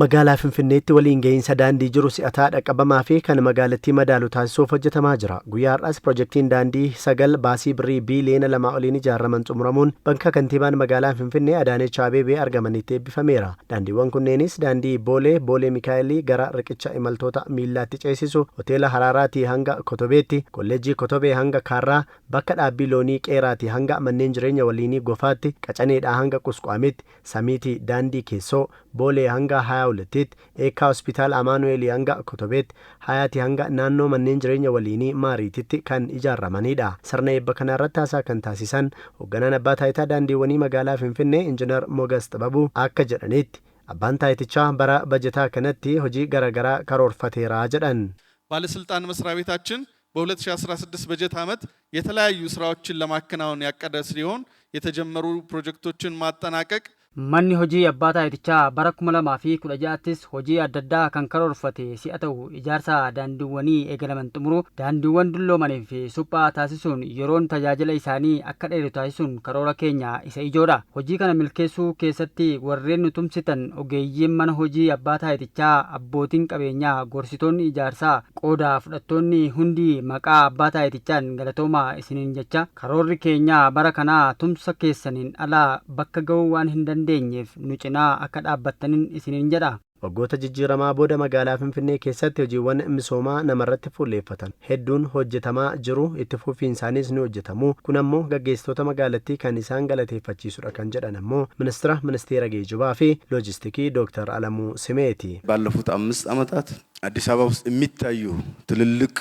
Magaalaa Finfinneetti waliin gahinsa daandii jiru si'ataa dhaqqabamaa fi kan magaalattii madaalu taasisuuf hojjetamaa jira. Guyyaa har'aas piroojeektiin daandii 9 baasii birrii biiliyoona 2 oliin ijaaraman xumuramuun bakka kantiibaan magaalaa Finfinnee Adaanech Abeebee argamanitti eebbifameera. Daandiiwwan kunneenis daandii Boolee Mikaa'elii gara riqicha imaltoota miillaatti ceesisu, hoteela Haraaraatii hanga Kotobeetti, kolleejjii Kotobee hanga Kaarraa, bakka dhaabbii loonii Qeeraatii hanga manneen jireenya waliinii Gofaatti, Qacaneedhaa hanga Qusquamitti, Samiitii daandii Keessoo, Boolee hanga Hayaawulettitti, Eekkaa Hospitaala Amaanu'eelii hanga Kotobeetti, Hayaati hanga naannoo manneen jireenya waliinii Maariititti kan ijaaramanidha. Sirna eebba kana irratti haasaa kan taasisan hoogganaan abbaa taayitaa daandiiwwanii magaalaa Finfinnee Injiinar Mogas Xababuu akka jedhanitti abbaan taayitichaa bara bajetaa kanatti hojii garaagaraa karoorfateera jedhan. ባለስልጣን መስሪያ ቤታችን በ2016 በጀት ዓመት የተለያዩ ስራዎችን ለማከናወን ያቀደ ሲሆን የተጀመሩ ፕሮጀክቶችን ማጠናቀቅ Manni hojii abbaa taayitichaa bara 2016tis hojii adda addaa kan karoorfate si'a ta'u ijaarsa daandiiwwanii eegalaman xumuru, daandiiwwan dulloomanii fi suphaa taasisuun yeroon tajaajila isaanii akka dheeru taasisuun karoora keenya isa ijoodha. Hojii kana milkeessuu keessatti warreen tumsitan ogeeyyiin mana hojii abbaa taayitichaa, abbootiin qabeenyaa, gorsitoonni ijaarsaa, qooda fudhattoonni hundi maqaa abbaa taayitichaan galatoomaa isiniin jecha karoorri keenya bara kanaa tumsa keessaniin alaa bakka ga'uu waan hin dandeenyeef nu cinaa akka dhaabbattaniin isiniin jedha. Waggoota jijjiiramaa booda magaalaa Finfinnee keessatti hojiiwwan misoomaa namarratti fuulleeffatan hedduun hojjetamaa jiru, itti fufiinsaanis ni hojjetamu. Kun ammoo gaggeessitoota magaalattii kan isaan galateeffachiisudha kan jedhan ammoo ministeera geejjibaa fi loojistikii Dr. Alamuu Simeeti. ባለፉት 5 ዓመታት አዲስ አበባ ውስጥ የሚታዩ ትልልቅ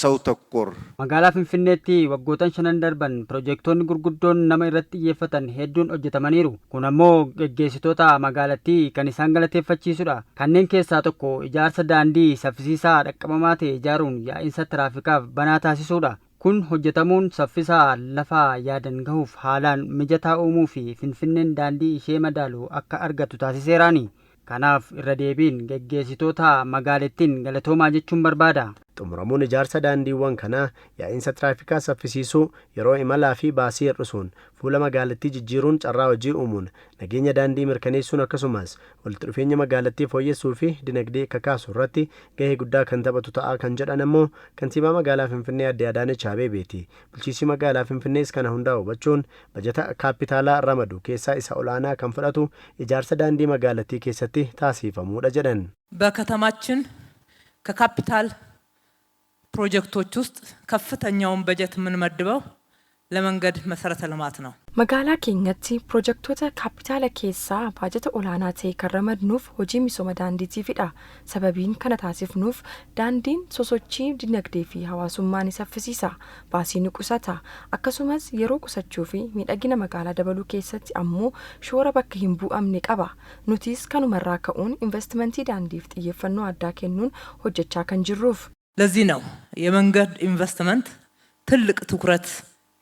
ሰው ተኮር magaalaa Finfinneetti waggootan 5 darban piroojeektoonni gurguddoon nama irratti xiyyeeffatan hedduun hojjetamaniiru. Kun ammoo gaggeessitoota magaalattii kan isaan galateeffachiisudha. Kanneen keessaa tokko ijaarsa daandii saffisiisaa dhaqqabamaa ta'e ijaaruun yaa'insa tiraafikaaf banaa taasisuudha. Kun hojjetamuun saffisaa lafaa yaadan gahuuf haalaan mijataa uumuu fi Finfinneen daandii ishee madaalu akka argatu taasiseeraani. Kanaaf irra deebiin gaggeessitoota magaalattiin galatoomaa jechuun barbaada. Xumuramuun ijaarsa daandiiwwan kanaa yaa'insa tiraafikaa saffisiisuu, yeroo imalaa fi baasii hir'isuun, fuula magaalattii jijjiiruun, carraa hojii uumuun, nageenya daandii mirkaneessuun akkasumas walitti dhufeenya magaalattii fooyyessuu fi dinagdee kakaasuu irratti gahee guddaa kan taphatu ta'a kan jedhan ammoo kantiibaa magaalaa Finfinnee Aadde Adaanech Abeebeeti. Bulchiinsi magaalaa Finfinnees kana hundaa hubachuun bajeta kaapitaalaa ramadu keessaa isa olaanaa kan fudhatu ijaarsa daandii magaalattii keessatti taasifamuudha jedhan. በከተማችን ከካፒታል ፕሮጀክቶች ውስጥ ከፍተኛውን በጀት የምንመድበው ለመንገድ መሰረተ ልማት ነው። Magaalaa keenyatti piroojeektoota kaapitaala keessaa baajata olaanaa ta'e kan ramadnuuf hojii misooma daandiitiifidha. Sababiin kana taasifnuuf daandiin sosochii dinagdee fi hawaasummaa ni saffisiisa, baasii ni qusata, akkasumas yeroo qusachuu fi miidhagina magaalaa dabaluu keessatti ammoo shoora bakka hin bu'amne qaba. Nutis kanumarraa ka'uun investimentii daandiif xiyyeeffannoo addaa kennuun hojjechaa kan jirruuf. ለዚህ ነው የመንገድ ኢንቨስትመንት ትልቅ ትኩረት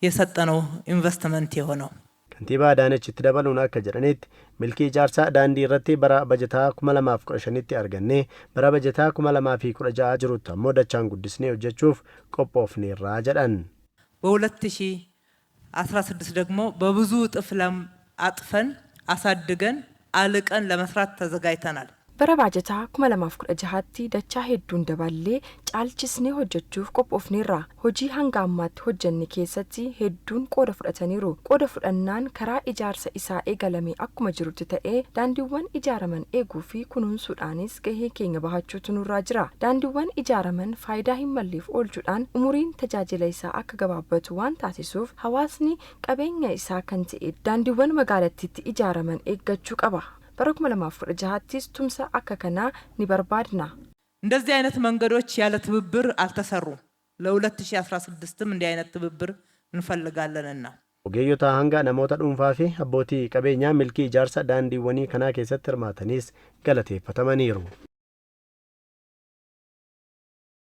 የሰጠነው ኢንቨስትመንት የሆነው። Kantiibaa Adaanech itti dabaluun akka jedhanitti milkii ijaarsaa daandii irratti bara bajetaa 2015tti argannee bara bajetaa 2016 jirutti ammoo dachaan guddisnee hojjechuuf qophoofneerra jedhan. በ2016 ደግሞ በብዙ እጥፍ አጥፈን አሳድገን አልቀን ለመስራት ተዘጋጅተናል። Bara baajataa 2016tti dachaa hedduun daballee caalchisnee hojjechuuf qophoofneerra. Hojii hanga ammaatti hojjenne keessatti hedduun qooda fudhataniiru. Qooda fudhannaan karaa ijaarsa isaa eegalame akkuma jirutti ta'ee daandiiwwan ijaaraman eeguu fi kunuunsuudhaanis gahee keenya bahachuutu nurraa jira. Daandiiwwan ijaaraman faayidaa hin malleef oolchuudhaan umuriin tajaajila isaa akka gabaabbatu waan taasisuuf hawaasni qabeenya isaa kan ta'e daandiiwwan magaalattiitti ijaaraman eeggachuu qaba. Bara 2016tis tumsa akka kanaa ni barbaadna. እንደዚህ አይነት መንገዶች ያለ ትብብር አልተሰሩም። ለ2016ም እንዲህ አይነት ትብብር እንፈልጋለንና ogeeyyota hanga namoota dhuunfaa fi abbootii qabeenyaa milkii ijaarsa daandiiwwanii kanaa keessatti hirmaatanis galateeffatamaniiru.